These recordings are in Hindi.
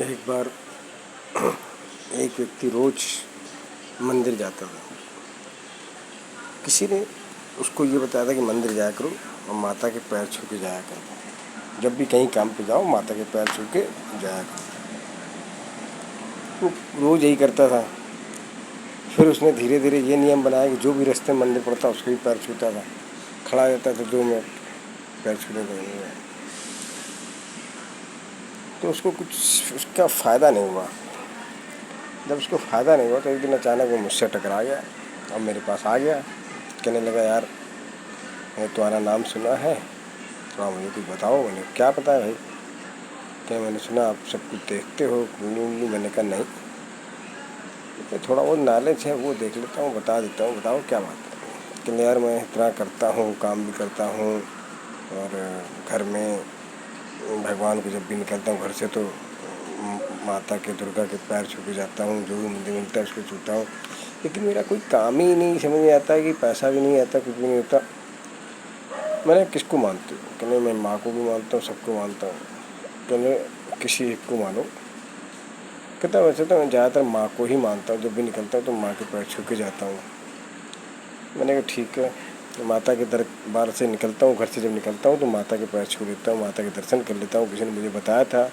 एक बार एक व्यक्ति रोज मंदिर जाता था। किसी ने उसको ये बताया था कि मंदिर जाया करो और माता के पैर छू के जाया करो। जब भी कहीं काम पे जाओ माता के पैर छू के जाया करो। वो रोज यही करता था। फिर उसने धीरे धीरे ये नियम बनाया कि जो भी रास्ते में मंदिर पड़ता उसके भी पैर छूता था। खड़ा रहता था 2 मिनट पैर छूने लगेगा। तो उसको कुछ उसका फ़ायदा नहीं हुआ। जब उसको फ़ायदा नहीं हुआ तो एक दिन अचानक वो मुझसे टकरा गया और मेरे पास आ गया। कहने लगा, यार मैंने तुम्हारा नाम सुना है, तो आप मुझे कुछ बताओ। मैंने क्या पता है भाई? क्या मैंने सुना आप सब कुछ देखते हो उंगली। मैंने कहा नहीं, तो थोड़ा बहुत नॉलेज है वो देख लेता हूँ, बता देता हूँ, बताओ क्या बात है। कि यार मैं इतना करता हूँ, काम भी करता हूँ और घर में भगवान को जब भी निकलता हूँ घर से तो माता के दुर्गा के पैर छू के जाता हूँ। जो भी मंदिर मिलता है उसको छूता हूँ, लेकिन मेरा कोई काम ही नहीं समझ में आता है कि पैसा भी नहीं आता, कुछ भी नहीं होता। मैंने किसको मानते हो? कहने मैं माँ को भी मानता हूँ, सबको मानता हूँ। कहने किसी एक को मानो। कहता वैसे तो मैं ज़्यादातर माँ को ही मानता हूँ, जब भी निकलता हूँ तो माँ के पैर छू के जाता हूँ। मैंने कहा ठीक है। तो माता के दरबार से निकलता हूँ, घर से जब निकलता हूँ तो माता के पैर छू लेता हूँ, माता के दर्शन कर लेता हूँ। किसी ने मुझे बताया था।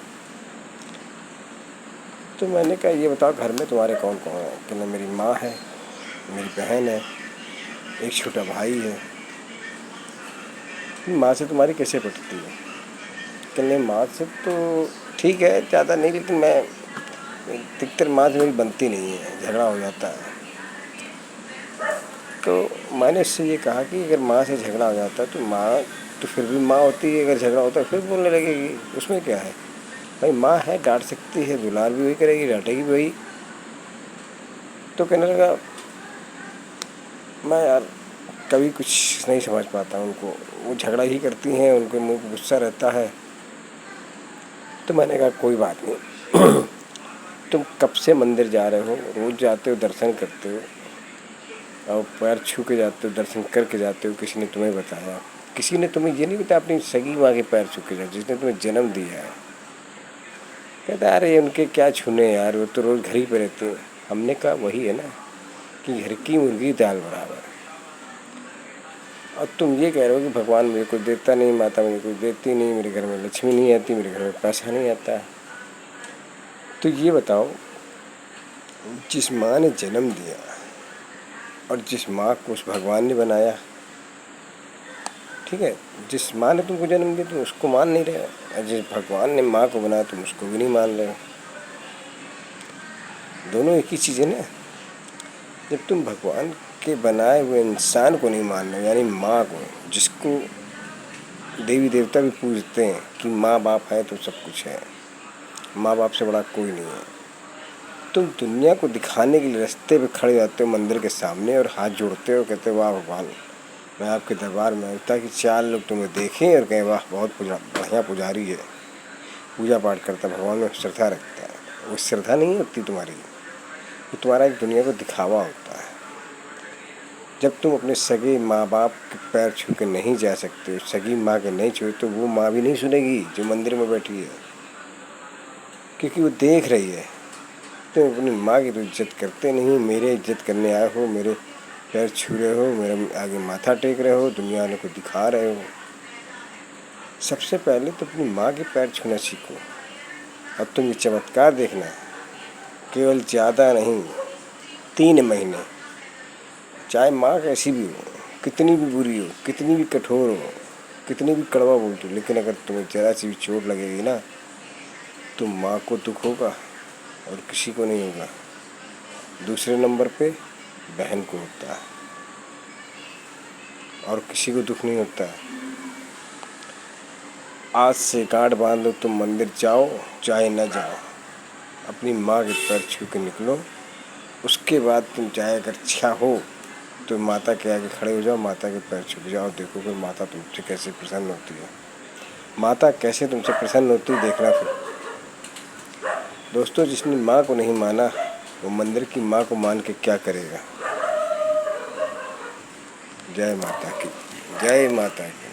तो मैंने कहा ये बताओ घर में तुम्हारे कौन कौन है? कहना मेरी माँ है, मेरी बहन है, एक छोटा भाई है। माँ से तुम्हारी कैसे पटती है? कहने माँ से तो ठीक है, ज़्यादा नहीं, लेकिन मैं अधिकतर माँ से मेरी बनती नहीं है, झगड़ा हो जाता है। तो मैंने इससे ये कहा कि अगर माँ से झगड़ा हो जाता है तो माँ तो फिर भी माँ होती है, अगर झगड़ा होता है फिर बोलने लगेगी, उसमें क्या है भाई? माँ है, डांट सकती है, दुलार भी वही करेगी, डांटेगी भी वही। तो कहने लगा मैं यार कभी कुछ नहीं समझ पाता उनको, वो झगड़ा ही करती हैं, उनके मुँह पे गुस्सा रहता है। तो मैंने कहा कोई बात नहीं तुम कब से मंदिर जा रहे हो, रोज़ जाते हो, दर्शन करते हो और पैर छू के जाते हो, दर्शन करके जाते हो, किसी ने तुम्हें बताया? किसी ने तुम्हें ये नहीं बताया अपनी सगी माँ के पैर छू के जाओ, जिसने तुम्हें जन्म दिया है? कहता अरे उनके क्या छूने यार, वो तो रोज़ घर ही पे रहते हैं। हमने कहा वही है ना कि घर की मुर्गी दाल बराबर। और तुम ये कह रहे हो कि भगवान मुझे कुछ देता नहीं, माता मुझे कुछ देती नहीं, मेरे घर में लक्ष्मी नहीं आती, मेरे घर में पैसा नहीं आता। तो ये बताओ, जिस माँ ने जन्म दिया और जिस माँ को उस भगवान ने बनाया, ठीक है, जिस माँ ने तुमको जन्म दिया तुम उसको मान नहीं रहे, और जिस भगवान ने माँ को बनाया तुम उसको भी नहीं मान रहे। दोनों एक ही चीज़ है ना। जब तुम भगवान के बनाए हुए इंसान को नहीं मान रहे, यानी माँ को, जिसको देवी देवता भी पूजते हैं कि माँ बाप है तो सब कुछ है, माँ बाप से बड़ा कोई नहीं है, तुम दुनिया को दिखाने के लिए रास्ते पे खड़े जाते हो मंदिर के सामने और हाथ जोड़ते हो, कहते हो वाह भगवान मैं आपके दरबार में आया ताकि 4 लोग तुम्हें देखें और कहें वाह बहुत बढ़िया पुजारी है, पूजा पाठ करता, भगवान में श्रद्धा रखता है। वो श्रद्धा नहीं होती तुम्हारी, वो तुम्हारा एक दुनिया को दिखावा होता है। जब तुम अपने सगे माँ बाप के पैर छू के नहीं जा सकते, सगी माँ के नहीं छुए, तो वो माँ भी नहीं सुनेगी जो मंदिर में बैठी है, क्योंकि वो देख रही है तुम अपनी माँ की तो इज्जत करते नहीं। मेरे इज्जत करने आए हो, मेरे पैर छू रहे हो, मेरे आगे माथा टेक रहे हो, दुनिया वालों को दिखा रहे हो। सबसे पहले तो अपनी माँ के पैर छूना सीखो। और तुम ये चमत्कार देखना, केवल ज़्यादा नहीं, 3 महीने, चाहे माँ कैसी भी हो, कितनी भी बुरी हो, कितनी भी कठोर हो, कितनी भी कड़वा बोलती हो, लेकिन अगर तुम्हें ज़रा सी भी चोट लगेगी ना तो माँ को दुख होगा और किसी को नहीं होगा। दूसरे नंबर पे बहन को होता है और किसी को दुख नहीं होता। आज से गांठ बांध लो, तुम मंदिर जाओ चाहे न जाओ, अपनी माँ के पैर छू के निकलो। उसके बाद तुम चाहे अगर इच्छा हो तो माता के आगे खड़े हो जाओ, माता के पैर छू के जाओ, देखो कि माता तुमसे कैसे प्रसन्न होती है। माता कैसे तुमसे प्रसन्न होती है देखना। फिर दोस्तों, जिसने माँ को नहीं माना वो मंदिर की माँ को मान के क्या करेगा? जय माता की, जय माता की।